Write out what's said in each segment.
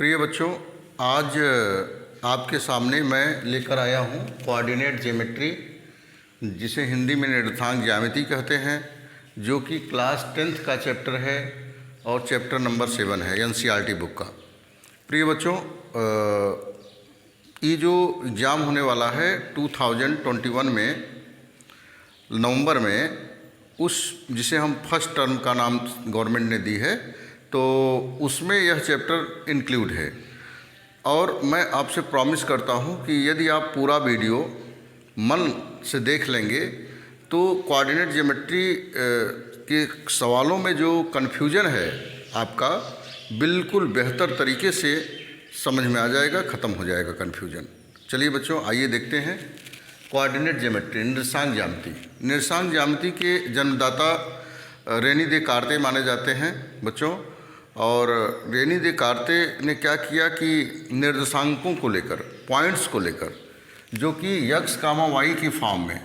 प्रिय बच्चों, आज आपके सामने मैं लेकर आया हूँ कोऑर्डिनेट ज्योमेट्री, जिसे हिंदी में निर्देशांक ज्यामिति कहते हैं, जो कि क्लास 10th का चैप्टर है और चैप्टर नंबर 7 है एनसीईआरटी बुक का। प्रिय बच्चों, ये जो एग्ज़ाम होने वाला है 2021 में नवंबर में, उस जिसे हम फर्स्ट टर्म का नाम गवर्नमेंट ने दी है, तो उसमें यह चैप्टर इंक्लूड है। और मैं आपसे प्रॉमिस करता हूं कि यदि आप पूरा वीडियो मन से देख लेंगे तो कोऑर्डिनेट ज्योमेट्री के सवालों में जो कन्फ्यूजन है आपका बिल्कुल बेहतर तरीके से समझ में आ जाएगा, ख़त्म हो जाएगा कन्फ्यूजन। चलिए बच्चों, आइए देखते हैं कोऑर्डिनेट ज्योमेट्री, निर्देशांक ज्यामिति। निर्देशांक ज्यामिति के जन्मदाता रेनी देकार्ते माने जाते हैं बच्चों। और रेनी देकार्ते ने क्या किया कि निर्देशांकों को लेकर, पॉइंट्स को लेकर, जो कि यक्स कामा वाई की फॉर्म में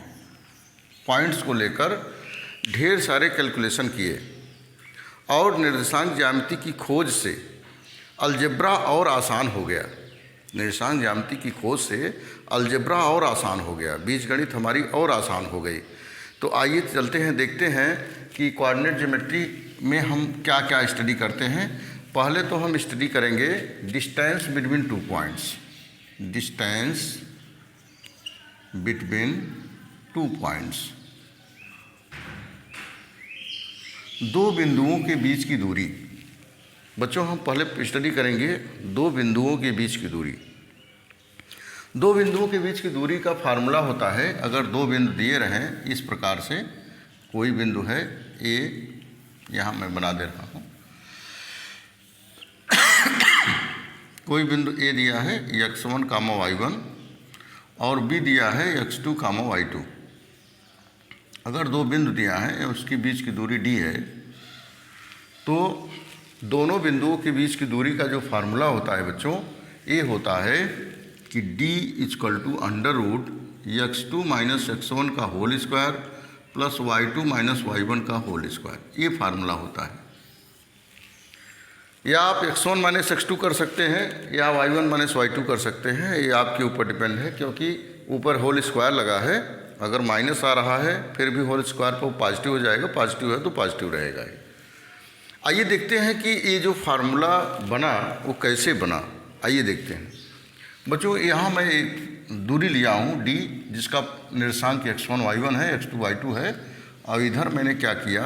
पॉइंट्स को लेकर ढेर सारे कैलकुलेशन किए और निर्देशांक ज्यामिति की खोज से अलजेब्रा और आसान हो गया। निर्देशांक ज्यामिति की खोज से अलजेब्रा और आसान हो गया, बीजगणित हमारी और आसान हो गई। तो आइए चलते हैं, देखते हैं कि कोऑर्डिनेट ज्योमेट्री में हम क्या क्या स्टडी करते हैं। पहले तो हम स्टडी करेंगे distance between two points. Distance between two points, दो बिंदुओं के बीच की दूरी। बच्चों, हम पहले स्टडी करेंगे दो बिंदुओं के बीच की दूरी। दो बिंदुओं के बीच की दूरी का फार्मूला होता है, अगर दो बिंदु दिए रहें इस प्रकार से, कोई बिंदु है ए, यहाँ मैं बना दे रहा हूँ, कोई बिंदु ए दिया है x1, y1 और b दिया है x2, y2। अगर दो बिंदु दिया है उसके बीच की दूरी d है, तो दोनों बिंदुओं के बीच की दूरी का जो फार्मूला होता है बच्चों, ये होता है कि d = x2 - x1 का whole square plus y2 - y1 का होल स्क्वायर। ये फार्मूला होता है। या आप x1 - x2 कर सकते हैं या y1 - y2 कर सकते हैं, ये आपके ऊपर डिपेंड है, क्योंकि ऊपर होल स्क्वायर लगा है। अगर माइनस आ रहा है फिर भी होल स्क्वायर पर पॉजिटिव हो जाएगा, पॉजिटिव है तो पॉजिटिव रहेगा। आइए देखते हैं कि ये जो फार्मूला बना वो कैसे बना। आइए देखते हैं बच्चों। यहाँ मैं एक दूरी लिया हूँ d, जिसका निर्देशांक x1 y1 है, x2 y2 है, और इधर मैंने क्या किया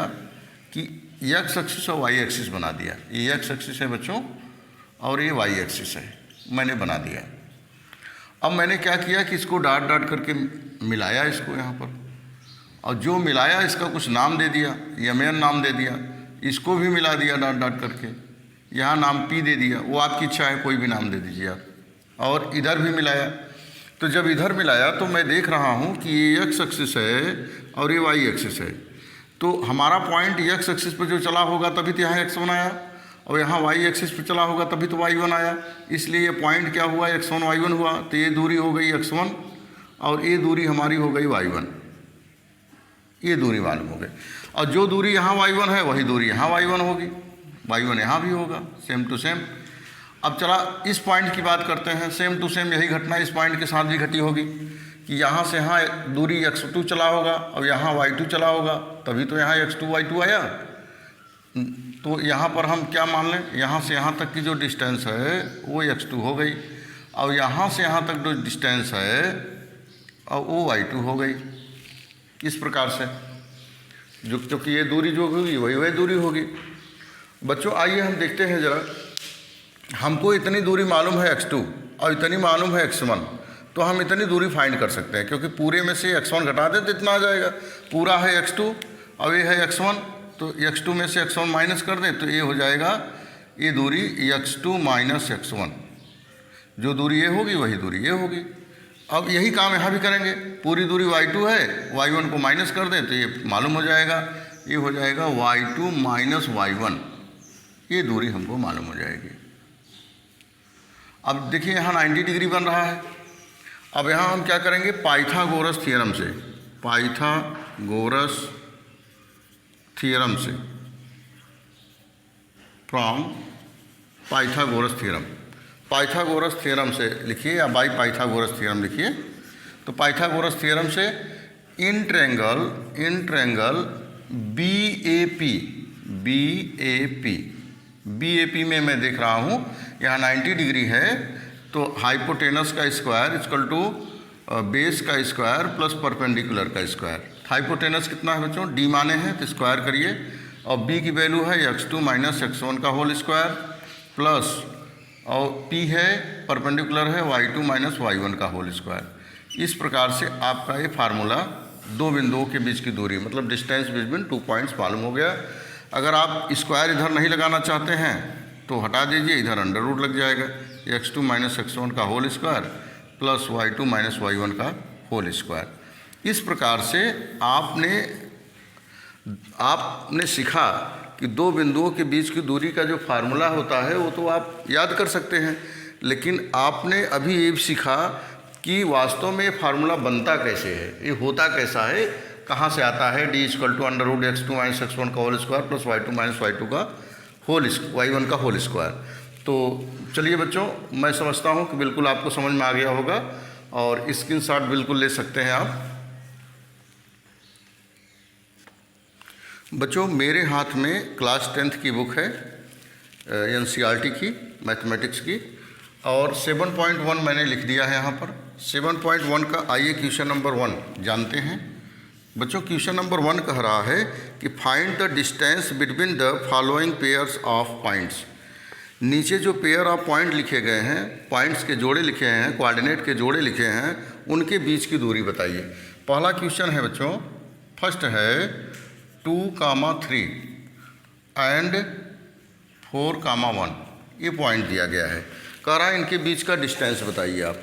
कि x एक्सिस और y एक्सिस बना दिया। ये x एक्सिस है बच्चों और ये y एक्सिस है, मैंने बना दिया। अब मैंने क्या किया कि इसको डॉट डॉट करके मिलाया इसको यहाँ पर, और जो मिलाया इसका कुछ नाम दे दिया, यमन नाम दे दिया, इसको भी मिला दिया डॉट डॉट करके, यहाँ नाम p दे दिया, वो आपकी इच्छा है, कोई भी नाम दे दीजिए आप। और इधर भी मिलाया। तो जब इधर मिलाया तो मैं देख रहा हूँ कि ये x एक्सिस है और ये y एक्सिस है। तो हमारा पॉइंट x एक्सिस पर जो चला होगा तभी तो यहाँ x1 आया, और यहाँ y एक्सिस पर चला होगा तभी तो y1 आया। इसलिए ये पॉइंट क्या हुआ, x1 y1 हुआ। तो ये दूरी हो गई x1 और ये दूरी हमारी हो गई y1। ये दूरी मालूम हो गई, और जो दूरी यहाँ y1 है वही दूरी यहाँ y1 होगी, y1 यहाँ भी होगा, सेम टू सेम। अब चला इस पॉइंट की बात करते हैं। सेम टू सेम यही घटना इस पॉइंट के साथ भी घटी होगी कि यहाँ से यहाँ दूरी x2 चला होगा और यहाँ y2 चला होगा, तभी तो यहाँ x2 y2 आया। तो यहाँ पर हम क्या मान लें, यहाँ से यहाँ तक की जो डिस्टेंस है वो x2 हो गई, और यहाँ से यहाँ तक जो डिस्टेंस है और वो y2 हो गई। इस प्रकार से जो, क्योंकि ये दूरी जो होगी वही दूरी होगी। बच्चों, आइए हम देखते हैं ज़रा। हमको इतनी दूरी मालूम है x2 और इतनी मालूम है x1, तो हम इतनी दूरी फाइंड कर सकते हैं, क्योंकि पूरे में से x1 घटा दें तो इतना आ जाएगा। पूरा है x2 और ये है x1, तो x2 में से x1 माइनस कर दें तो ये हो जाएगा ये दूरी x2 - x1। जो दूरी ये होगी वही दूरी ये होगी। अब यही काम यहाँ भी करेंगे। पूरी दूरी y2 है, y1 को माइनस कर दें तो ये मालूम हो जाएगा, ये हो जाएगा y2 - y1। ये दूरी हमको मालूम हो जाएगी। अब देखिए यहाँ 90 डिग्री बन रहा है। अब यहाँ हम क्या करेंगे, पाइथागोरस थ्योरम से, पाइथागोरस थ्योरम से, from Pythagoras theorem. Pythagoras theorem से लिखिए या बाई पाइथागोरस थ्योरम लिखिए। तो पाइथागोरस थ्योरम से in triangle B A P में मैं देख रहा हूँ यहाँ 90 डिग्री है, तो हाइपोटेनस का स्क्वायर इक्वल टू बेस का स्क्वायर प्लस परपेंडिकुलर का स्क्वायर। हाइपोटेनस कितना है बच्चों, डी माने हैं तो स्क्वायर करिए, और बी की वैल्यू है x2 माइनस x1 का होल स्क्वायर प्लस, और p है परपेंडिकुलर है y2 माइनस y1 का होल स्क्वायर। इस प्रकार से आपका ये फार्मूला दो बिंदुओं के बीच की दूरी मतलब डिस्टेंस बिटवीन 2 पॉइंट्स मालूम हो गया। अगर आप स्क्वायर इधर नहीं लगाना चाहते हैं तो हटा दीजिए, इधर अंडर रूट लग जाएगा, x2 माइनस x1 का whole square plus y2 minus y1 का होल स्क्वायर। इस प्रकार से आपने सीखा कि दो बिंदुओं के बीच की दूरी का जो फार्मूला होता है वो तो आप याद कर सकते हैं, लेकिन आपने अभी ये भी सीखा कि वास्तव में ये फार्मूला बनता कैसे है, ये होता कैसा है, कहाँ से आता है। D equal to under root x2 minus x1 का whole square plus y2 minus y2 का y1 का होल स्क्वायर। तो चलिए बच्चों, मैं समझता हूँ कि बिल्कुल आपको समझ में आ गया होगा, और स्क्रीनशॉट बिल्कुल ले सकते हैं आप। बच्चों मेरे हाथ में क्लास 10th की बुक है NCERT की मैथमेटिक्स की, और 7.1 मैंने लिख दिया है यहाँ पर। 7.1 का आइए क्वेश्चन नंबर 1 जानते हैं। बच्चों क्वेश्चन नंबर 1 कह रहा है कि find the distance between the following pairs of points. नीचे जो पेयर ऑफ पॉइंट लिखे गए हैं, पॉइंट्स के जोड़े लिखे हैं, कोऑर्डिनेट के जोड़े लिखे हैं, उनके बीच की दूरी बताइए। पहला क्वेश्चन है बच्चों, फर्स्ट है 2,3 एंड 4,1, ये पॉइंट दिया गया है। कह रहा है इनके बीच का डिस्टेंस बताइए आप।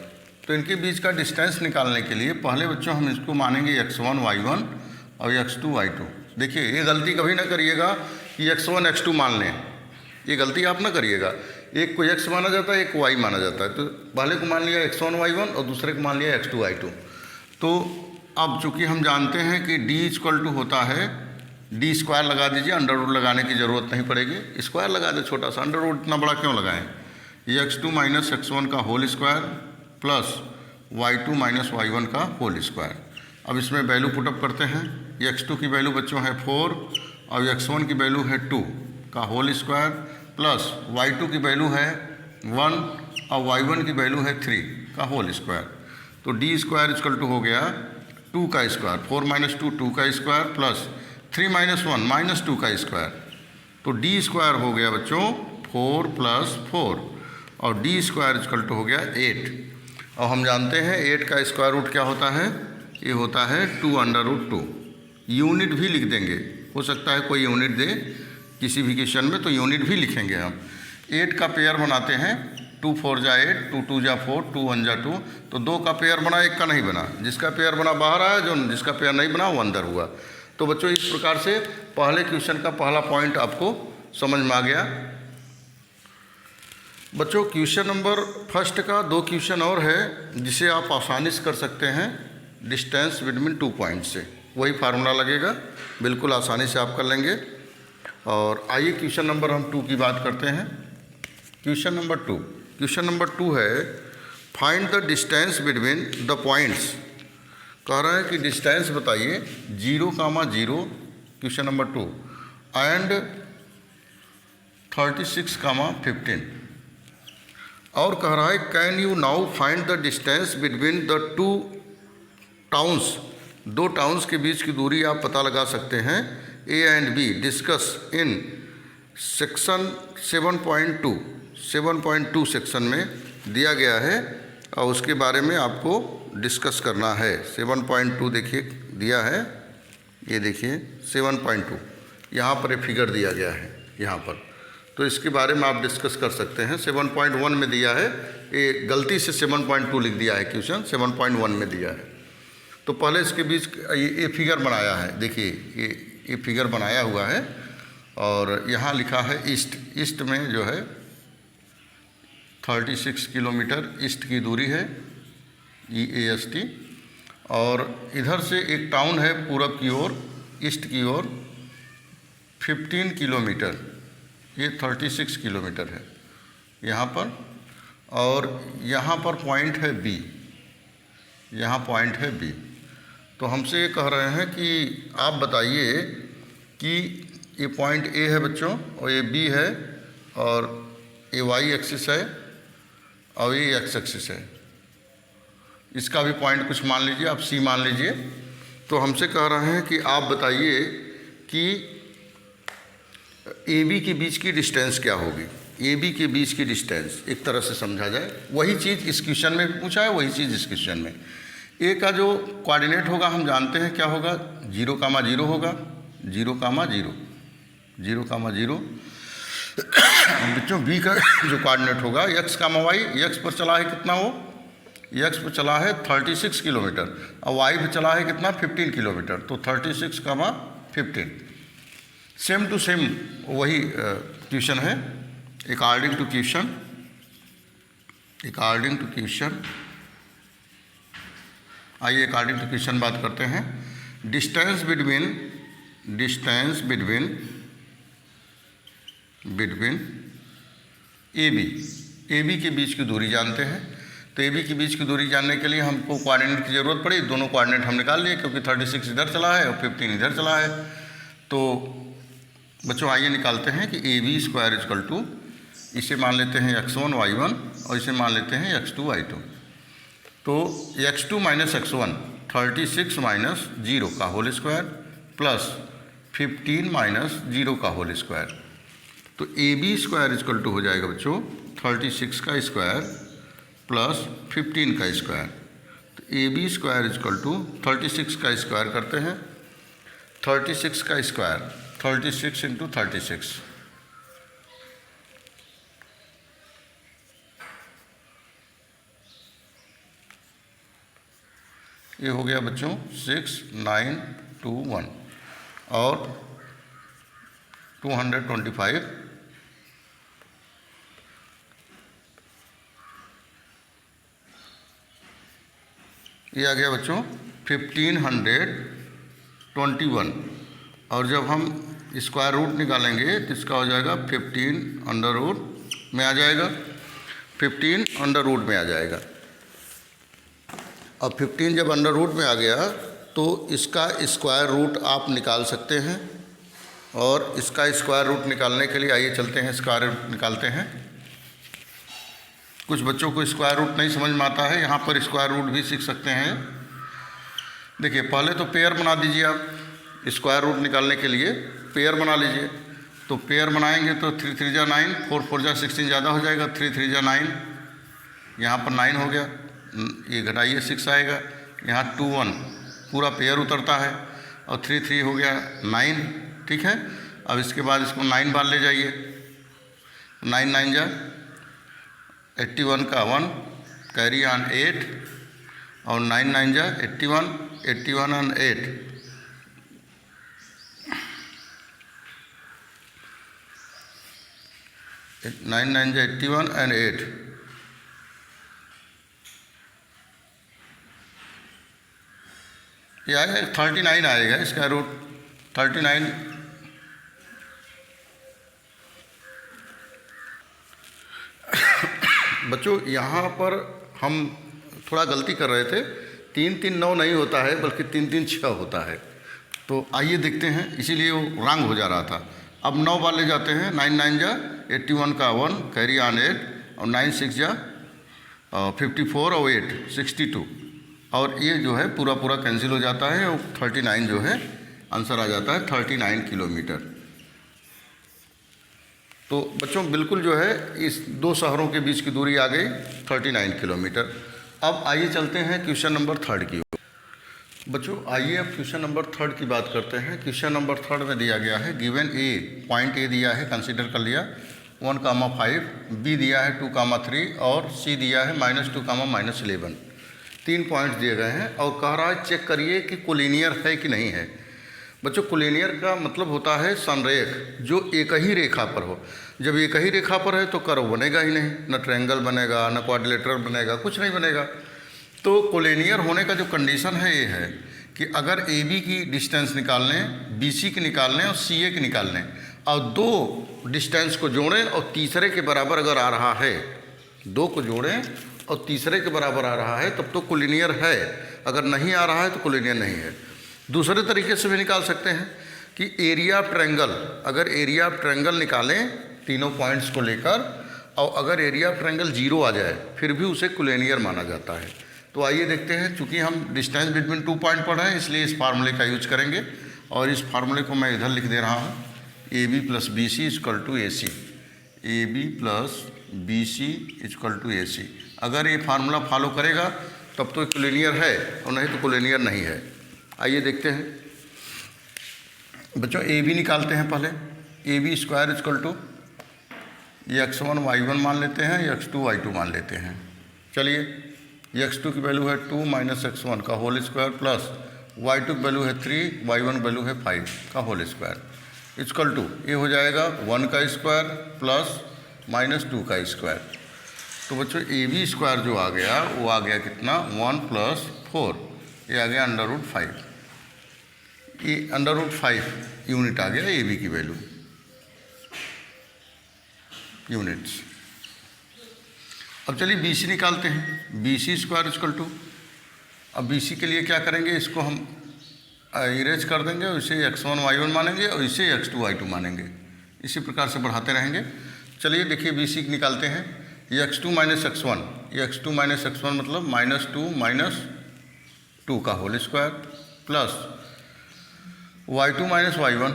तो इनके बीच का डिस्टेंस निकालने के लिए पहले बच्चों हम इसको मानेंगे x1 y1 और x2 y2। देखिए ये गलती कभी ना करिएगा कि x1 x2 मान लें, ये गलती आप ना करिएगा। एक को x माना जाता है, एक को y माना जाता है, तो पहले को मान लिया x1 y1 और दूसरे को मान लिया x2 y2। तो अब चूँकि हम जानते हैं कि d इक्वल टू होता है, डी स्क्वायर लगा दीजिए, अंडर रूट लगाने की ज़रूरत नहीं पड़ेगी, स्क्वायर लगा दे छोटा सा, अंडर रूट इतना बड़ा क्यों लगाएं। ये x2 माइनस x1 का whole square plus y2 minus y1 का होल स्क्वायर। अब इसमें वैल्यू पुटअप करते हैं। ये x2 की वैल्यू बच्चों है 4 और x1 की वैल्यू है 2 का होल स्क्वायर प्लस y2 की वैल्यू है 1 और y1 की वैल्यू है 3 का होल स्क्वायर। तो डी स्क्वायर इक्वल टू हो गया 2 का स्क्वायर, 4 माइनस 2 का स्क्वायर प्लस 3 माइनस 1 माइनस 2 का स्क्वायर। तो डी स्क्वायर हो गया बच्चों 4 प्लस 4 और डी स्क्वायर इक्वल टू हो गया 8। और हम जानते हैं 8 का स्क्वायर रूट क्या होता है, ये होता है 2 अंडर रूट 2। यूनिट भी लिख देंगे, हो सकता है कोई यूनिट दे किसी भी क्वेश्चन में, तो यूनिट भी लिखेंगे हम। 8 का पेयर बनाते हैं, 2 4 जा 8, 2 2 जा 4, 2 1 जा 2। तो 2 का पेयर बना, 1 का नहीं बना, जिसका पेयर बना बाहर आया, जो जिसका पेयर नहीं बना वो अंदर हुआ। तो बच्चों इस प्रकार से पहले क्वेश्चन का पहला पॉइंट आपको समझ में आ गया। बच्चों क्वेश्चन नंबर फर्स्ट का 2 क्वेश्चन और है जिसे आप आसानी से कर सकते हैं डिस्टेंस बिटवीन 2 पॉइंट से। वही फार्मूला लगेगा, बिल्कुल आसानी से आप कर लेंगे। और आइए क्वेश्चन नंबर हम 2 की बात करते हैं। क्वेश्चन नंबर 2 है find the distance between the points. कह रहा है कि डिस्टेंस बताइए 0,0 क्वेश्चन नंबर 2 एंड 36,15। और कह रहा है can you now find the distance between the 2 towns. 2 towns के बीच की दूरी आप पता लगा सकते हैं। A and be discuss in section 7.2 section में दिया गया है और उसके बारे में आपको डिस्कस करना है। 7.2 देखिए दिया है, ये देखिए 7.2 यहाँ पर एक फिगर दिया गया है यहाँ पर, तो इसके बारे में आप डिस्कस कर सकते हैं। 7.1 में दिया है, ये गलती से 7.2 लिख दिया है, क्वेश्चन 7.1 में दिया है। तो पहले इसके बीच ये फिगर बनाया है, देखिए ये फिगर बनाया हुआ है और यहाँ लिखा है ईस्ट में जो है 36 किलोमीटर ईस्ट की दूरी है EAST। और इधर से एक टाउन है पूरब की ओर, ईस्ट की ओर 15 किलोमीटर, ये 36 किलोमीटर है यहाँ पर। और यहाँ पर पॉइंट है बी, यहाँ पॉइंट है बी। तो हमसे ये कह रहे हैं कि आप बताइए कि ये पॉइंट ए है बच्चों, और ये बी है, और ये वाई एक्सिस है, और ये एक्स एक्सिस है। इसका भी पॉइंट कुछ मान लीजिए, आप सी मान लीजिए। तो हमसे कह रहे हैं कि आप बताइए कि ए बी के बीच की डिस्टेंस क्या होगी। ए बी के बीच की डिस्टेंस एक तरह से समझा जाए, वही चीज़ इस क्वेश्चन में भी पूछा है, वही चीज़ इस क्वेश्चन में। ए का जो कोऑर्डिनेट होगा हम जानते हैं क्या होगा, 0,0 होगा, 0,0, 0,0। बच्चों बी का जो कोऑर्डिनेट होगा x,y, x पर चला है कितना, वो x पर चला है 36 किलोमीटर, और y पर चला है कितना 15 किलोमीटर, तो 36,15। सेम टू सेम वही क्वेश्चन है, according to question, according to question. आइए अकॉर्डिंग टू क्वेश्चन बात करते हैं। डिस्टेंस बिटवीन ए बी के बीच की दूरी जानते हैं। तो ए बी के बीच की दूरी जानने के लिए हमको कोऑर्डिनेट की ज़रूरत पड़ी। दोनों कोऑर्डिनेट हम निकाल लिए, क्योंकि 36 इधर चला है और 15 इधर चला है। तो बच्चों आइए निकालते हैं कि A B square equal to, इसे मान लेते हैं x1 y1 और इसे मान लेते हैं x2 y2। तो x2 माइनस x1 36 माइनस 0 का होल स्क्वायर प्लस 15 माइनस 0 का होल स्क्वायर। तो A B square equal to हो जाएगा बच्चों 36 का स्क्वायर प्लस 15 का स्क्वायर। तो A B square equal to 36 का स्क्वायर करते हैं, 36 का स्क्वायर 36 इंटू 36, ये हो गया बच्चों 6921 और 225। ये आ गया बच्चों 1521, और जब हम स्क्वायर रूट निकालेंगे तो इसका हो जाएगा 15 अंडर रूट में आ जाएगा, 15 अंडर रूट में आ जाएगा। अब 15 जब अंडर रूट में आ गया तो इसका स्क्वायर रूट आप निकाल सकते हैं, और इसका स्क्वायर रूट निकालने के लिए आइए चलते हैं स्क्वायर रूट निकालते हैं। कुछ बच्चों को स्क्वायर रूट नहीं समझ में आता है, यहाँ पर स्क्वायर रूट भी सीख सकते हैं। देखिए पहले तो पेयर बना दीजिए आप, स्क्वायर रूट निकालने के लिए पेयर बना लीजिए। तो पेयर बनाएंगे तो 3 3 जा 9, 4 4 जा 16 ज़्यादा हो जाएगा, 3 3 जा 9, यहाँ पर 9 हो गया, ये घटाइए 6 आएगा, यहाँ 2 1 पूरा पेयर उतरता है, और 3 3 हो गया 9, ठीक है। अब इसके बाद इसको 9 बार ले जाइए, 9 9 जा 81 का 1, कैरी ऑन 8, और 9 9 जा 81, 81 ऑन 8, 9 9 जा 81 एंड 8, ये आएगा 39 आएगा इसका रूट 39। बच्चों यहाँ पर हम थोड़ा गलती कर रहे थे, 3 3 9 नहीं होता है बल्कि 3 3 6 होता है। तो आइए देखते हैं, इसीलिए वो रंग हो जा रहा था। अब 9 बार ले जाते हैं, 9 9 जा 81 का 1, कैरी ऑन 8, और 9 6 जा 54 और 8 62, और ये जो है पूरा पूरा कैंसिल हो जाता है, और 39 जो है आंसर आ जाता है 39 किलोमीटर। तो बच्चों बिल्कुल जो है इस दो शहरों के बीच की दूरी आ गई 39 किलोमीटर। अब आइए चलते हैं क्वेश्चन नंबर 3 की ओर। बच्चों आइए अब क्वेश्चन नंबर 3 की बात करते हैं। क्वेश्चन नंबर 3 में दिया गया है, गिवन ए, पॉइंट ए दिया है, कंसीडर कर लिया 1,5, बी दिया है 2,3, और सी दिया है -2, -11। 3 पॉइंट्स दिए गए हैं, और कह रहा है चेक करिए कि कोलिनियर है कि नहीं है। बच्चों कोलिनियर का मतलब होता है संरेख, जो एक ही रेखा पर हो। जब एक ही रेखा पर है तो कर्व बनेगा ही नहीं, न ट्रायंगल बनेगा, न क्वाड्रिलेटरल बनेगा, कुछ नहीं बनेगा। तो कोलिनियर होने का जो कंडीशन है ये है कि अगर ए बी की डिस्टेंस निकाल लें, बी सी की निकाल लें और सी ए की निकाल लें, और 2 डिस्टेंस को जोड़ें और तीसरे के बराबर अगर आ रहा है 2 को जोड़ें और तीसरे के बराबर आ रहा है तब तो कोलिनियर है, अगर नहीं आ रहा है तो कोलिनियर नहीं है। दूसरे तरीके से भी निकाल सकते हैं कि एरिया ऑफ ट्रायंगल, अगर एरिया ऑफ ट्रायंगल निकालें तीनों पॉइंट्स को लेकर, और अगर एरिया ऑफ ट्रायंगल 0 आ जाए फिर भी उसे कोलिनियर माना जाता है। तो आइए देखते हैं, चूँकि हम डिस्टेंस बिटवीन 2 पॉइंट पढ़ रहे हैं इसलिए इस फार्मूले का यूज करेंगे, और इस फार्मूले को मैं इधर लिख दे रहा हूँ, AB + BC = AC, AB + BC = AC। अगर ये फार्मूला फॉलो करेगा तब तो कोलिनियर है और नहीं तो कोलिनियर नहीं है। आइए देखते हैं बच्चों, AB निकालते हैं पहले। AB² = ये x1 y1 मान लेते हैं, x2 y2 मान लेते हैं। चलिए, x2 की वैल्यू है 2 - x1 का होल स्क्वायर प्लस y2 की वैल्यू है 3, y1 की वैल्यू है 5 का होल स्क्वायर इक्वल टू, ये हो जाएगा 1 का स्क्वायर प्लस -2 का स्क्वायर। तो बच्चों AB² जो आ गया वो आ गया कितना, 1 + 4, ये आ गया √5। ये √5 यूनिट आ गया AB की वैल्यू, यूनिट्स। अब चलिए BC निकालते हैं। BC² = अब BC के लिए क्या करेंगे, इसको हम इरेज कर देंगे और इसे x1 y1 मानेंगे और इसे x2 y2 मानेंगे, इसी प्रकार से बढ़ाते रहेंगे। चलिए देखिए BC निकालते हैं। ये x2 - x1, ये x2 - x1 मतलब -2 - 2 का whole square plus y2 - y1,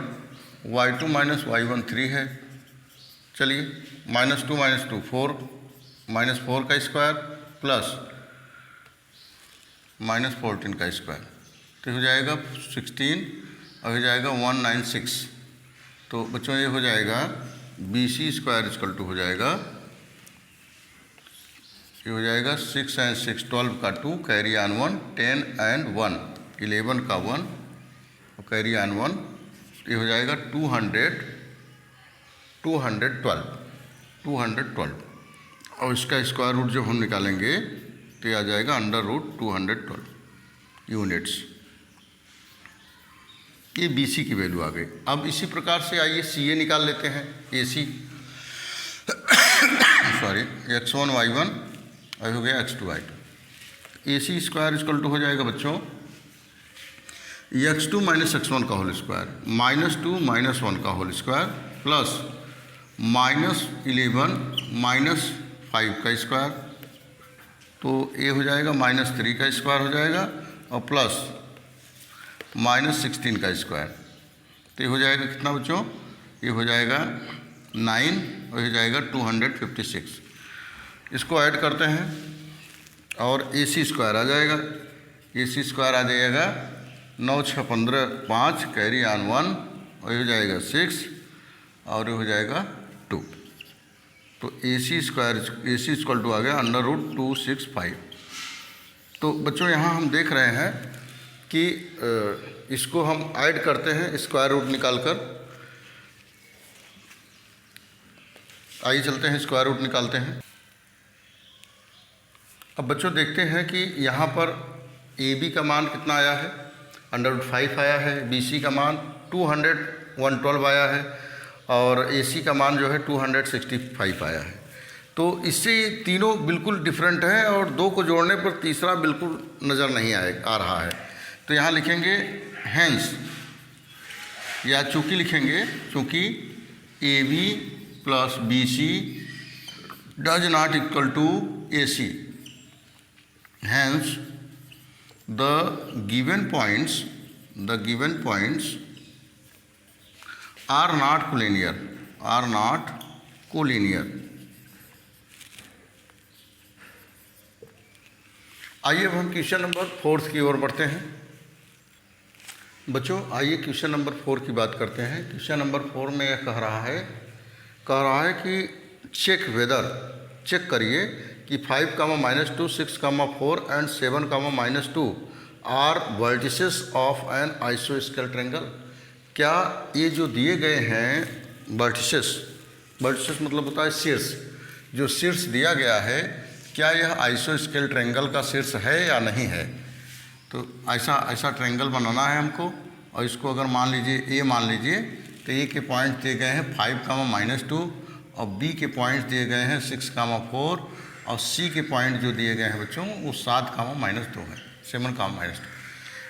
y2 - y1 3 है। चलिए -2 - 2 4, -4 का स्क्वायर प्लस -14 का स्क्वायर, तो हो जाएगा 16 और हो जाएगा 196। तो बच्चों ये हो जाएगा BC² = हो जाएगा, ये हो जाएगा 6 और 6 12 का 2, कैरी ऑन 1, 10 और 1 11 का 1 और कैरी ऑन 1, ये हो जाएगा 212 और इसका स्क्वायर रूट जब हम निकालेंगे तो ये आ जाएगा √212 यूनिट्स। ये BC की वैल्यू आ गई। अब इसी प्रकार से आइए CA निकाल लेते हैं। AC सॉरी, x1 y1 और हो गया x2 y2। AC² = हो जाएगा बच्चों x2 - x1 का होल स्क्वायर, -2 - 1 का होल स्क्वायर प्लस -11 - 5 का स्क्वायर, तो ये हो जाएगा -3 का स्क्वायर हो जाएगा और प्लस -16 का स्क्वायर, तो ये हो जाएगा कितना बच्चों, ये हो जाएगा 9 और हो जाएगा 256। इसको ऐड करते हैं और AC² आ जाएगा। AC² आ जाएगा 9 6 15 5, कैरी ऑन 1 और ये हो जाएगा 6 और ये हो जाएगा 2। तो AC² = आ गया √265। तो बच्चों यहाँ हम देख रहे हैं कि इसको हम ऐड करते हैं स्क्वायर रूट निकाल कर। आइए चलते हैं स्क्वायर रूट निकालते हैं। अब बच्चों देखते हैं कि यहाँ पर AB का मान कितना आया है, √5 आया है, BC का मान 112 आया है और AC का मान जो है 265 आया है। तो इससे ये तीनों बिल्कुल डिफरेंट हैं और 2 को जोड़ने पर तीसरा बिल्कुल नज़र नहीं आ रहा है। तो यहाँ लिखेंगे हैंस, या चूँकि लिखेंगे, चूँकि AB + BC does not equal to AC, hence the given points are not collinear। आइए अब हम क्वेश्चन नंबर 4 की ओर बढ़ते हैं। बच्चों आइए क्वेश्चन नंबर 4 की बात करते हैं। क्वेश्चन नंबर 4 में यह कह रहा है कि चेक करिए कि 5, -2, 6, 4 and 7, -2 are vertices of an आइसोस्केल ट्रायंगल। क्या ये जो दिए गए हैं वर्टिसेस मतलब होता है शीर्ष, जो शीर्ष दिया गया है क्या यह आइसोस्केल ट्रायंगल का शीर्ष है या नहीं है। तो ऐसा ट्रायंगल बनाना है हमको, और इसको अगर मान लीजिए A मान लीजिए, तो A के पॉइंट दिए गए हैं 5, -2 और B के पॉइंट्स दिए गए हैं 6, 4 और सी के पॉइंट जो दिए गए हैं बच्चों वो 7 कामा -2 है, 7 कामा -2।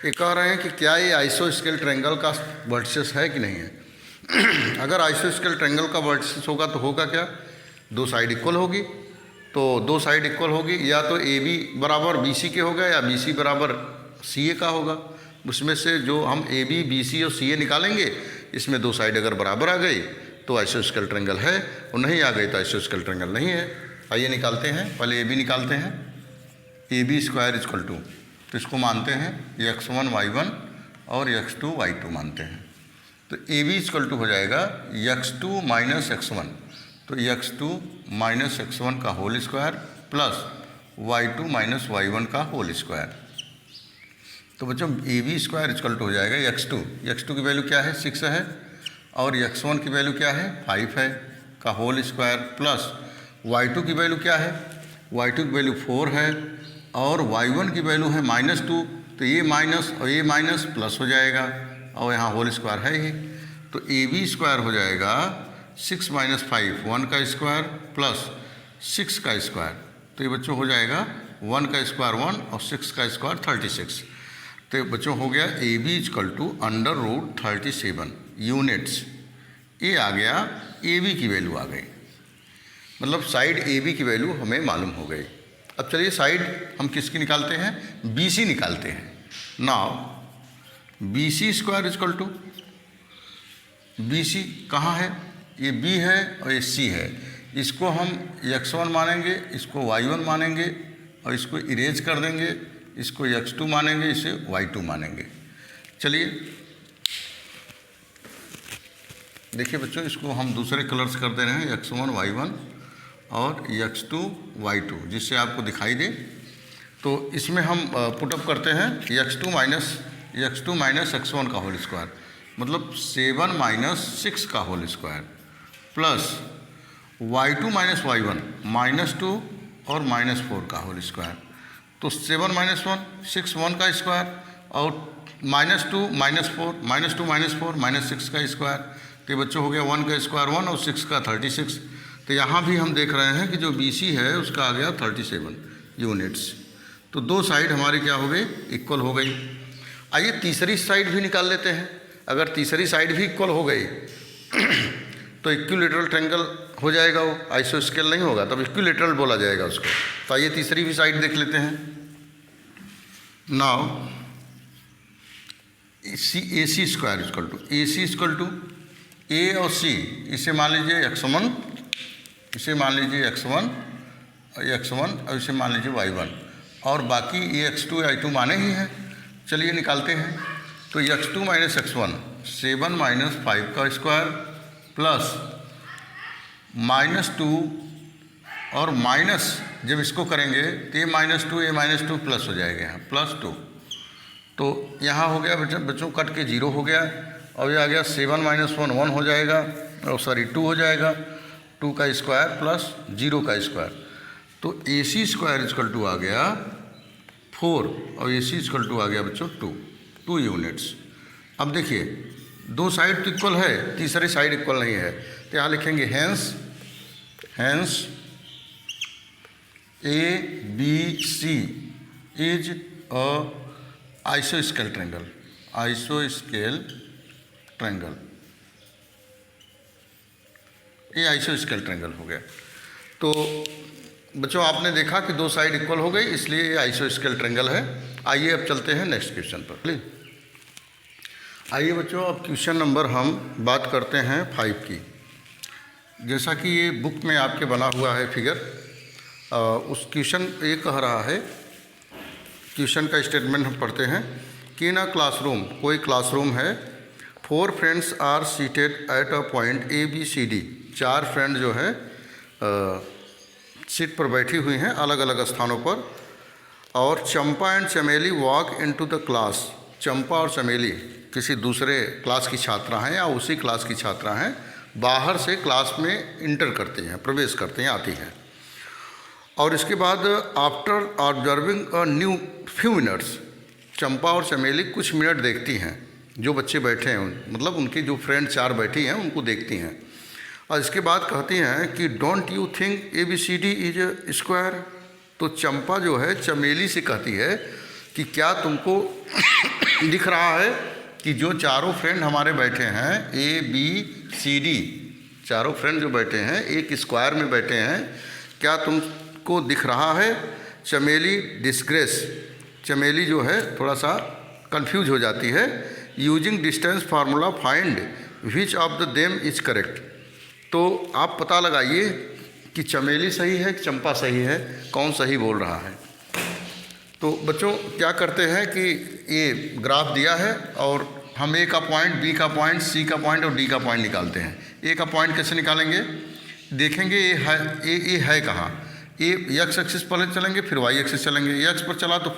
ये कह रहे हैं कि क्या ये आइसोस्केल ट्रायंगल का वर्टिसेस है कि नहीं है। अगर आइसोस्केल ट्रायंगल का वर्टिसेस होगा तो होगा क्या, दो साइड इक्वल होगी। तो दो साइड इक्वल होगी, या तो ए बी बराबर बी सी के होगा या बी सी बराबर सी ए का होगा। उसमें से जो हम ए बी बी सी और सी ए निकालेंगे, इसमें दो साइड अगर बराबर आ गई तो आइसोस्केल ट्रायंगल है, और नहीं आ गई तो आइसोस्केल ट्रायंगल नहीं है। आइए निकालते हैं, पहले ए बी निकालते हैं। A B square equal to, तो इसको मानते हैं x1 y1 और x2 y2 मानते हैं। तो ए बी इक्वल टू हो जाएगा x2 माइनस x1, तो x2 माइनस x1 का whole square plus y2 minus y1 का होल स्क्वायर। तो बच्चों A B square equal to हो जाएगा x2 की वैल्यू क्या है 6 है, और x1 की वैल्यू क्या है 5 है का होल स्क्वायर प्लस y2 की वैल्यू क्या है, y2 की वैल्यू 4 है, और y1 की वैल्यू है -2। तो ये माइनस और ये माइनस प्लस हो जाएगा, और यहाँ होल स्क्वायर है ही। तो ए बी स्क्वायर हो जाएगा 6 माइनस 5 1 का स्क्वायर प्लस 6 का स्क्वायर। तो ये बच्चों हो जाएगा 1 का स्क्वायर 1 और 6 का स्क्वायर 36। तो बच्चों हो गया A B equal to √37 units. ये आ गया ए बी की वैल्यू आ गई, मतलब साइड ए बी की वैल्यू हमें मालूम हो गई। अब चलिए साइड हम किसकी निकालते हैं, बी सी निकालते हैं। Now B C square equal to, B C कहाँ है, ये बी है और ये सी है। इसको हम x1 मानेंगे, इसको y1 मानेंगे, और इसको इरेज कर देंगे, इसको x2 मानेंगे, इसे y2 मानेंगे। चलिए देखिए बच्चों, इसको हम दूसरे कलर्स कर दे रहे हैं, x1 y1 और x2 y2, जिससे आपको दिखाई दे। तो इसमें हम पुटअप करते हैं x2 माइनस x1 का होल स्क्वायर, मतलब 7 माइनस 6 का whole square plus y2 minus y1 -2 और -4 का होल स्क्वायर। तो 7 माइनस 1 6 1 का स्क्वायर और -2 -4 -2 -4 -6 का स्क्वायर। तो बच्चों हो गया 1 का स्क्वायर 1 और 6 का 36। तो यहाँ भी हम देख रहे हैं कि जो बी सी है उसका आ गया 37 यूनिट्स। तो दो साइड हमारी क्या हो गई, इक्वल हो गई। आइए तीसरी साइड भी निकाल लेते हैं। अगर तीसरी साइड भी इक्वल हो गई तो इक्विलेटरल ट्रायंगल हो जाएगा, वो आइसोस्केल नहीं होगा, तब इक्विलेटरल बोला जाएगा उसको। तो आइए तीसरी भी साइड देख लेते हैं। Now A C square equal to, A C equal to A और सी, इसे मान लीजिए x1, इसे मान लीजिए x1 और इसे मान लीजिए y1, और बाकी ये x2 y2 माने ही हैं। चलिए निकालते हैं। तो x2 माइनस x1 7 माइनस 5 का स्क्वायर प्लस -2 और माइनस, जब इसको करेंगे तो ये -2 प्लस हो जाएगा, यहाँ +2। तो यहाँ हो गया बच्चों कट के 0 हो गया, और ये आ गया 7 माइनस 1 1 हो जाएगा, और सॉरी 2 हो जाएगा, 2 का स्क्वायर प्लस 0 का स्क्वायर। तो ए सी स्क्वायर इक्वल टू आ गया 4 और ए सी इक्वल टू आ गया बच्चों 2 यूनिट्स। अब देखिए दो साइड तो इक्वल है, तीसरी साइड इक्वल नहीं है, तो यहाँ लिखेंगे hence A B C is a आइसोस्केल ट्रायंगल, ये आइसोस्केल ट्रायंगल हो गया। तो बच्चों आपने देखा कि दो साइड इक्वल हो गई, इसलिए ये आइसोस्केल ट्रायंगल है। आइए अब चलते हैं नेक्स्ट क्वेश्चन पर। प्लीज आइए बच्चों, अब क्वेश्चन नंबर हम बात करते हैं 5 की। जैसा कि ये बुक में आपके बना हुआ है फिगर, उस क्वेश्चन ये कह रहा है, क्वेश्चन का स्टेटमेंट हम पढ़ते हैं कि इन अ क्लासरूम, कोई क्लासरूम है, 4 friends are seated at a point ABCD, 4 friend जो है सीट पर बैठी हुई हैं अलग अलग स्थानों पर, और चंपा एंड चमेली वॉक इनटू द क्लास। चंपा और चमेली किसी दूसरे क्लास की छात्रा हैं या उसी क्लास की छात्रा हैं, बाहर से क्लास में इंटर करती हैं, प्रवेश करती हैं, आती हैं। और इसके बाद after observing a new few minutes, Champa और चमेली कुछ मिनट देखती हैं जो बच्चे बैठे हैं, मतलब उनकी जो फ्रेंड 4 बैठी हैं उनको देखती हैं। और इसके बाद कहती हैं कि don't you think ABCD is a square. तो चंपा जो है चमेली से कहती है कि क्या तुमको दिख रहा है कि जो चारों फ्रेंड हमारे बैठे हैं ABCD, चारों फ्रेंड जो बैठे हैं एक स्क्वायर में बैठे हैं, क्या तुमको दिख रहा है? चमेली डिस्ग्रेस, चमेली जो है थोड़ा सा कंफ्यूज हो जाती है। Using distance formula find which of the them is correct. तो आप पता लगाइए कि चमेली सही है कि चंपा सही है, कौन सही बोल रहा है। तो बच्चों क्या करते हैं कि ये ग्राफ दिया है और हम A का पॉइंट, B का पॉइंट, C का पॉइंट और D का पॉइंट निकालते हैं। A का पॉइंट कैसे निकालेंगे? देखेंगे ये है कहाँ। एक्स एक्सिस पर चलेंगे, फिर वाई एक्सिस चलेंगे। एक्स पर चला तो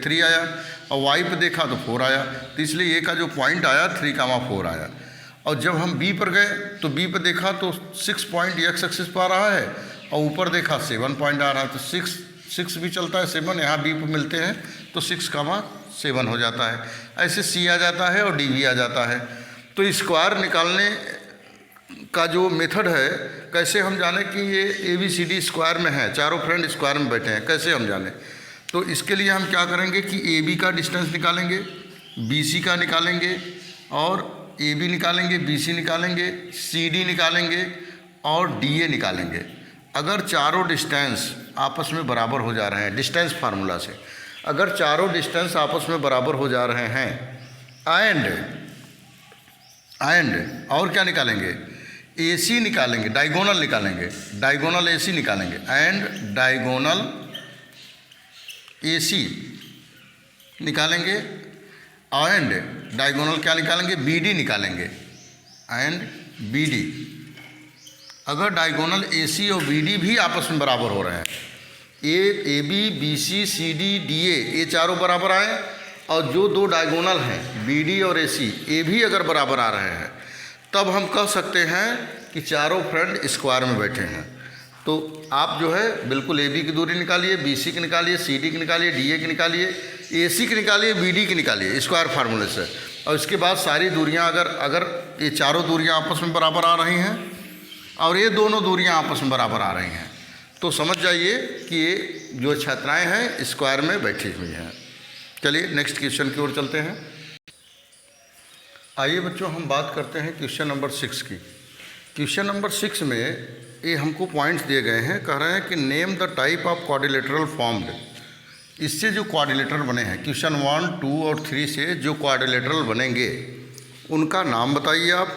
3 आया और वाई पर देखा तो 4 आया, तो इसलिए ए का जो पॉइंट आया 3,4 आया। और जब हम बी पर गए तो बी पर देखा तो 6 पॉइंट एक्स एक्सिस पर आ रहा है और ऊपर देखा 7 पॉइंट आ रहा है, तो 6 भी चलता है, 7 यहाँ बी पर मिलते हैं तो 6,7 हो जाता है। ऐसे सी आ जाता है और डी भी आ जाता है। तो स्क्वायर निकालने का जो मेथड है, कैसे हम जाने कि ये ABCD स्क्वायर में है, चारों फ्रेंड स्क्वायर में बैठे हैं, कैसे हम जाने? तो इसके लिए हम क्या करेंगे कि AB का डिस्टेंस निकालेंगे, BC का निकालेंगे और AB निकालेंगे, BC निकालेंगे, CD निकालेंगे और DA निकालेंगे। अगर चारों डिस्टेंस आपस में बराबर हो जा रहे हैं डिस्टेंस फार्मूला से, अगर चारों डिस्टेंस आपस में बराबर हो जा रहे हैं एंड और क्या निकालेंगे? AC निकालेंगे, डायगोनल निकालेंगे, डायगोनल AC निकालेंगे एंड डायगोनल AC निकालेंगे एंड डायगोनल क्या निकालेंगे? BD निकालेंगे एंड BD। अगर डायगोनल AC और BD भी आपस में बराबर हो रहे हैं, AB BC CD DA ये चारों बराबर आए और जो दो डायगोनल हैं BD और AC ये भी अगर बराबर आ रहे हैं, तब हम कह सकते हैं कि चारों फ्रेंड स्क्वायर में बैठे हैं। तो आप जो है बिल्कुल AB की दूरी निकालिए, BC की निकालिए, CD की निकालिए, DA की निकालिए, AC की निकालिए, BD की निकालिए स्क्वायर फार्मूले से। और इसके बाद सारी दूरियां अगर ये चारों दूरियां आपस में बराबर आ रही हैं और ये दोनों दूरियां आपस में बराबर आ रही हैं, तो समझ जाइए कि ये जो छात्राएँ हैं स्क्वायर में बैठी हुई हैं। चलिए नेक्स्ट क्वेश्चन की ओर चलते हैं। आइए बच्चों हम बात करते हैं क्वेश्चन नंबर 6 की। क्वेश्चन नंबर 6 में ये हमको पॉइंट्स दिए गए हैं, कह रहे हैं कि name the type of quadrilateral formed. इससे जो क्वाड्रिलेटरल बने हैं क्वेश्चन 1, 2 और 3 से जो क्वाड्रिलेटरल बनेंगे उनका नाम बताइए आप।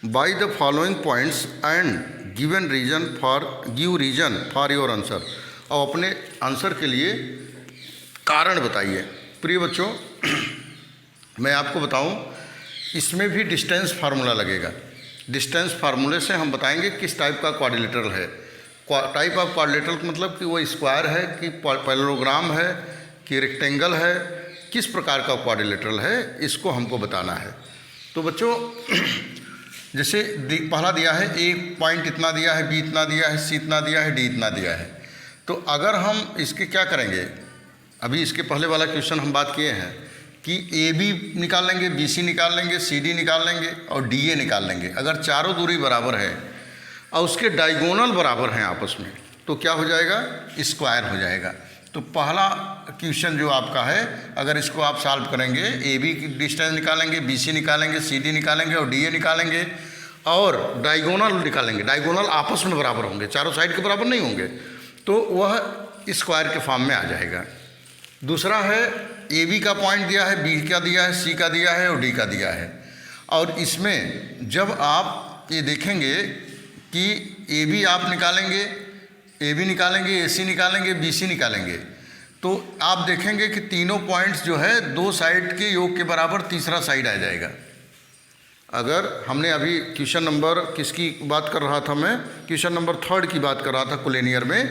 By the following points and give reason for your answer. और अपने आंसर के लिए कारण बताइए। प्रिय बच्चों मैं आपको बताऊं, इसमें भी डिस्टेंस फार्मूला लगेगा। डिस्टेंस फार्मूले से हम बताएंगे किस टाइप का क्वाड्रिलेटरल है। टाइप ऑफ क्वाड्रिलेटरल का मतलब कि वो स्क्वायर है कि पैरेललोग्राम है कि रेक्टेंगल है, किस प्रकार का क्वाड्रिलेटरल है इसको हमको बताना है। तो बच्चों जैसे पहला दिया है A पॉइंट इतना दिया है, B इतना दिया है, C इतना दिया है, D इतना दिया है। तो अगर हम इसके क्या करेंगे, अभी इसके पहले वाला क्वेश्चन हम बात किए हैं कि AB निकाल लेंगे, BC निकाल लेंगे, CD निकाल लेंगे और DA निकाल लेंगे। अगर चारों दूरी बराबर है और उसके डायगोनल बराबर हैं आपस में, तो क्या हो जाएगा? स्क्वायर हो जाएगा। तो पहला क्वेश्चन जो आपका है, अगर इसको आप सॉल्व करेंगे, AB की डिस्टेंस निकालेंगे, BC निकालेंगे, CD निकालेंगे और DA निकालेंगे और डायगोनल निकालेंगे। डायगोनल आपस में बराबर होंगे, चारों साइड के बराबर नहीं होंगे, तो वह स्क्वायर के फॉर्म में आ जाएगा। दूसरा है AB का पॉइंट दिया है, B का दिया है, C का दिया है और D का दिया है। और इसमें जब आप ये देखेंगे कि AB आप निकालेंगे, AB निकालेंगे, AC निकालेंगे, BC निकालेंगे, तो आप देखेंगे कि तीनों पॉइंट्स जो है दो साइड के योग के बराबर तीसरा साइड आ जाएगा। अगर हमने अभी क्वेश्चन नंबर किसकी बात कर रहा था, मैं क्वेश्चन नंबर 3 की बात कर रहा था कोलिनियर में,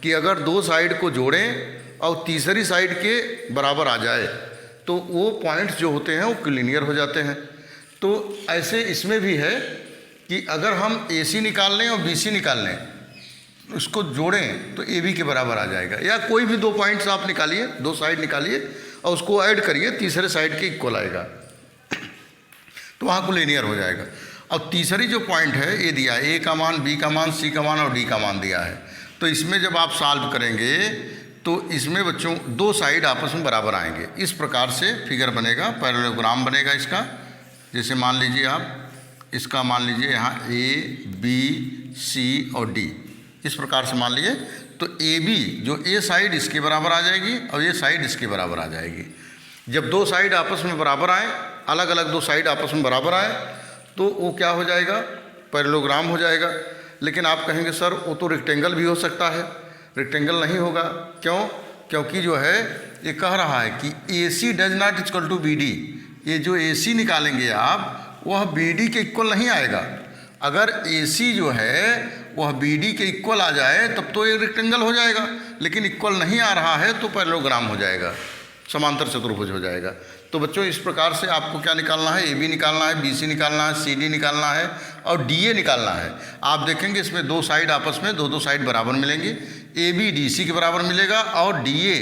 कि अगर दो साइड को जोड़ें और तीसरी साइड के बराबर आ जाए तो वो पॉइंट्स जो होते हैं वो कोलिनियर हो जाते हैं। तो ऐसे इसमें भी है कि अगर हम AC निकाल लें और BC निकाल लें, उसको जोड़ें तो AB के बराबर आ जाएगा। या कोई भी दो पॉइंट्स आप निकालिए, दो साइड निकालिए और उसको ऐड करिए, तीसरे साइड के इक्वल आएगा, तो वहाँ कोलिनियर हो जाएगा। और तीसरी जो पॉइंट है ये दिया है, ए का मान, बी का मान, सी का मान और डी का मान दिया है। तो इसमें जब आप सॉल्व करेंगे तो इसमें बच्चों दो साइड आपस में बराबर आएंगे। इस प्रकार से फिगर बनेगा, पैरेललोग्राम बनेगा इसका। जैसे मान लीजिए आप इसका मान लीजिए यहाँ ए बी सी और डी, इस प्रकार से मान लिए तो ए बी जो ए साइड इसके बराबर आ जाएगी और ये साइड इसके बराबर आ जाएगी। जब दो साइड आपस में बराबर आए, अलग अलग दो साइड आपस में बराबर आए तो वो क्या हो जाएगा, पैरेललोग्राम हो जाएगा। लेकिन आप कहेंगे सर वो तो रेक्टेंगल भी हो सकता है। रेक्टेंगल नहीं होगा, क्यों? क्योंकि जो है ये कह रहा है कि A C does not equal to B D. ये जो ए सी निकालेंगे आप वह बी डी के इक्वल नहीं आएगा। अगर ए सी जो है वह बी डी के इक्वल आ जाए तब तो ये रेक्टेंगल हो जाएगा, लेकिन इक्वल नहीं आ रहा है तो पैरेललोग्राम हो जाएगा, समांतर चतुर्भुज हो जाएगा। तो बच्चों इस प्रकार से आपको क्या निकालना है, ए बी निकालना है, बी सी निकालना है, सी डी निकालना है और डी ए निकालना है। आप देखेंगे इसमें दो साइड आपस में दो साइड बराबर मिलेंगी। ए बी डी सी के बराबर मिलेगा और डी ए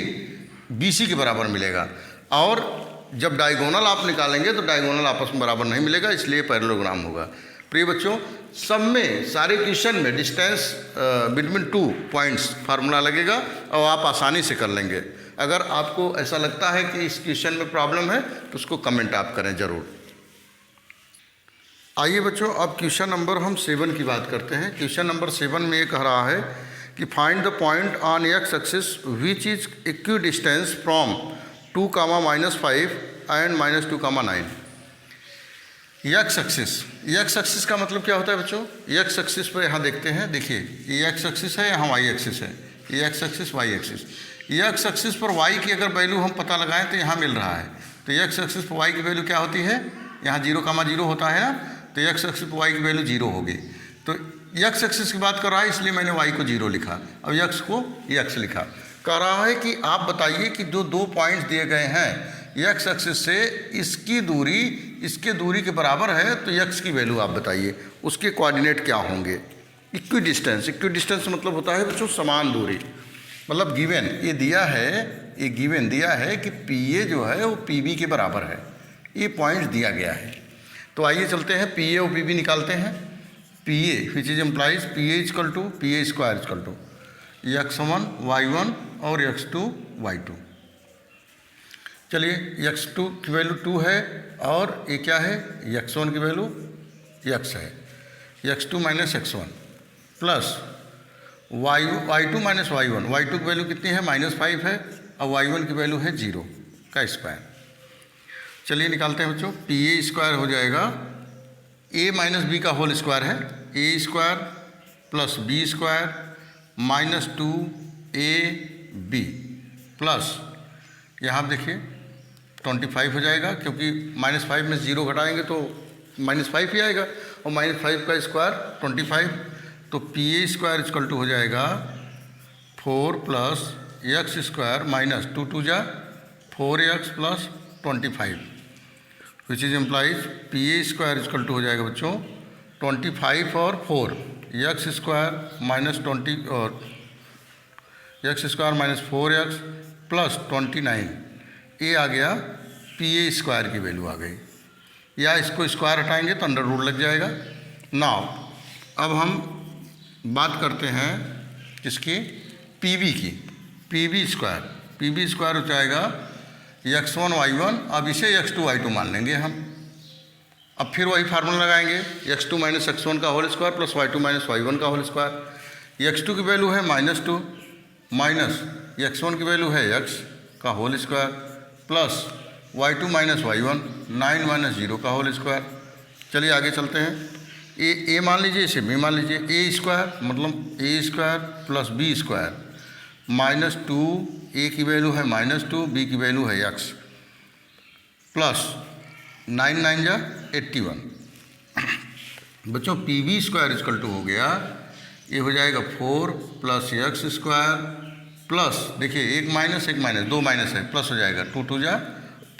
बी सी के बराबर मिलेगा। और जब डायगोनल आप निकालेंगे तो डायगोनल आपस में बराबर नहीं मिलेगा, इसलिए पैरेललोग्राम होगा। प्रिय बच्चों, सब में सारे क्वेश्चन में डिस्टेंस बिटवीन 2 पॉइंट्स फार्मूला लगेगा और आप आसानी से कर लेंगे। अगर आपको ऐसा लगता है कि इस क्वेश्चन में प्रॉब्लम है तो उसको कमेंट आप करें ज़रूर। आइए बच्चों, अब क्वेश्चन नंबर हम 7 की बात करते हैं। क्वेश्चन नंबर 7 में ये कह रहा है कि find the point on x axis which is equi distance from 2, -5 and -2, 9। X axis का मतलब क्या होता है बच्चों? एक्स एक्सिस पर यहाँ देखते हैं, देखिए ये एक्स एक्सिस है, यहाँ वाई एक्सिस है, ये X axis Y axis. X axis पर वाई की अगर वैल्यू हम पता लगाएं तो यहाँ मिल रहा है। तो एक्स एक्सिस पर वाई की वैल्यू क्या होती है? यहाँ 0, 0 होता है ना, तो एक्स एक्सिस पर वाई की वैल्यू 0 होगी। तो एक्स एक्सिस की बात कर रहा है इसलिए मैंने वाई को 0 लिखा और एक्स को एक्स लिखा। कह रहा है कि आप बताइए कि जो दो पॉइंट्स दिए गए हैं एक्स एक्सिस से इसकी दूरी इसके दूरी के बराबर है, तो एक्स की वैल्यू आप बताइए, उसके कोऑर्डिनेट क्या होंगे। इक्वी डिस्टेंस मतलब होता है बच्चों समान दूरी। मतलब गिवन ये दिया है, ये गिवन दिया है कि पी ए जो है वो पी बी के बराबर है, ये पॉइंट दिया गया है। तो आइए चलते हैं पी ए और पी बी निकालते हैं। P A which is implies P A equal to P A square equal to x1 y1 और x2 y2। चलिए x2 की वैल्यू 2 है और ये क्या है, x1 की वैल्यू x है, x2 minus x1 plus y2 minus y1 की वैल्यू कितनी है, -5 है और y1 की वैल्यू है 0 का स्क्वायर। चलिए निकालते हैं बच्चों। पी ए स्क्वायर हो जाएगा a माइनस बी का होल स्क्वायर है, a square plus B square -2ab plus यहाँ आप देखिए 25 हो जाएगा, क्योंकि -5 में 0 घटाएंगे तो -5 ही आएगा और -5 का स्क्वायर 25। तो P A square equal to हो जाएगा 4 प्लस एक्स स्क्वायर माइनस 2 2 जा 4x plus 25 which is implies P A square equal to हो जाएगा बच्चों 25 और 4 एक्स स्क्वायर माइनस 20 और x square minus 4x plus 29। ये आ गया पी ए स्क्वायर की वैल्यू आ गई, या इसको स्क्वायर हटाएंगे तो अंडर रूट लग जाएगा। नाउ अब हम बात करते हैं किसकी, पी बी की। पी बी स्क्वायर हो जाएगा x1 y1, अब इसे x2 y2 मान लेंगे हम। अब फिर वही फार्मूला लगाएंगे, x2 माइनस x1 का whole square plus y2 minus y1 का होल स्क्वायर। x2 की वैल्यू है -2 माइनस x1 की वैल्यू है x का whole square plus y2 minus y1 9 minus 0 का होल स्क्वायर। चलिए आगे चलते हैं। ए मान लीजिए, इसे बी मान लीजिए। ए स्क्वायर मतलब ए स्क्वायर प्लस बी स्क्वायर -2, ए की वैल्यू है -2, बी की वैल्यू है x प्लस 9 9 जा 81। बच्चों P B square equal to हो गया, ये हो जाएगा 4 प्लस एक्स स्क्वायर प्लस देखिए एक माइनस 2 माइनस है, प्लस हो जाएगा 2 2 जा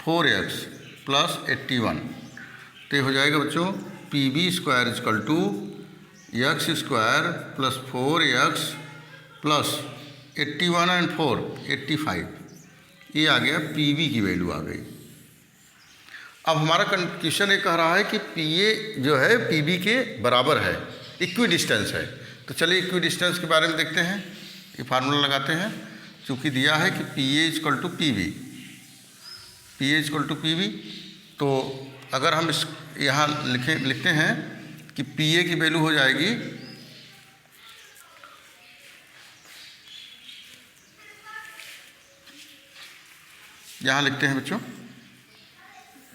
4x प्लस 81। तो ये हो जाएगा बच्चों P B square equal to X square plus 4x plus 81 and 4 85। ये आ गया पी बी की वैल्यू आ गई। अब हमारा क्वेश्चन ये कह रहा है कि PA जो है PB के बराबर है, इक्वी डिस्टेंस है। तो चलिए इक्वी डिस्टेंस के बारे में देखते हैं, ये फार्मूला लगाते हैं। चूँकि दिया है कि PA equal to PB, PA equal to PB, तो अगर हम इस यहाँ लिखते हैं कि PA की वैल्यू हो जाएगी यहाँ लिखते हैं बच्चों,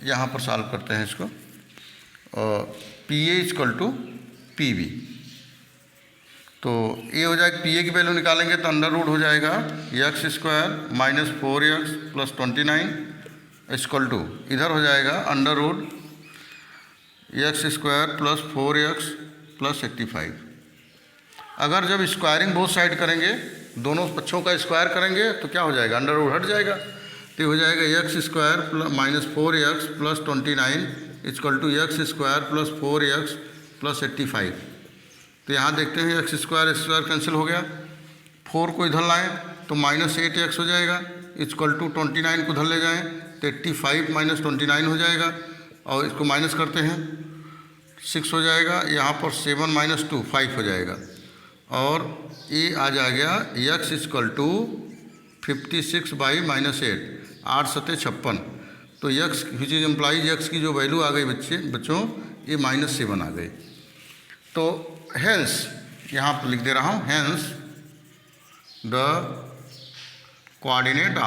यहाँ पर सॉल्व करते हैं इसको, और PA इक्वल टू PB। तो ये हो जाएगा, PA की वैल्यू निकालेंगे तो अंडर रूट हो जाएगा x square minus 4x plus 29 equal to, इधर हो जाएगा under root x square plus 4x plus 85। अगर जब स्क्वायरिंग बोथ साइड करेंगे, दोनों पक्षों का स्क्वायर करेंगे तो क्या हो जाएगा, अंडर रूट हट जाएगा, तो हो जाएगा x square minus 4x plus 29 equal to x square plus 4x plus 85। तो यहाँ देखते हैं x स्क्वायर कैंसिल हो गया, 4 को इधर लाएँ तो माइनस 8x हो जाएगा, इक्वल टू 29 को इधर ले जाएँ तो 85 माइनस 29 हो जाएगा, और इसको माइनस करते हैं 6 हो जाएगा, यहाँ पर 7 माइनस 2 5 हो जाएगा, और ये आ जाएगा x equal to 56 by minus 8 सत्ते 56। तो x which is implies x की जो वैल्यू आ गई बच्चों ये -7 आ गई। तो हेंस यहाँ पर लिख दे रहा हूँ, hence the coordinate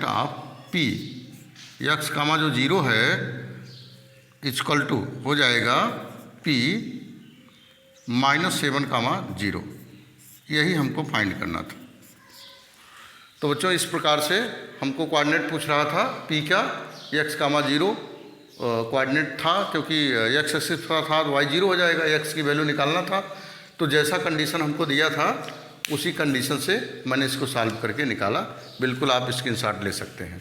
of P x कामा जो 0 है इक्वल टू हो जाएगा P -7 कामा 0। यही हमको फाइंड करना था। तो बच्चों इस प्रकार से हमको कोऑर्डिनेट पूछ रहा था P का, x कामा 0 कोऑर्डिनेट था, क्योंकि x एक्सिस पर था तो y 0 हो जाएगा, x की वैल्यू निकालना था। तो जैसा कंडीशन हमको दिया था उसी कंडीशन से मैंने इसको सॉल्व करके निकाला। बिल्कुल आप स्क्रीनशॉट ले सकते हैं।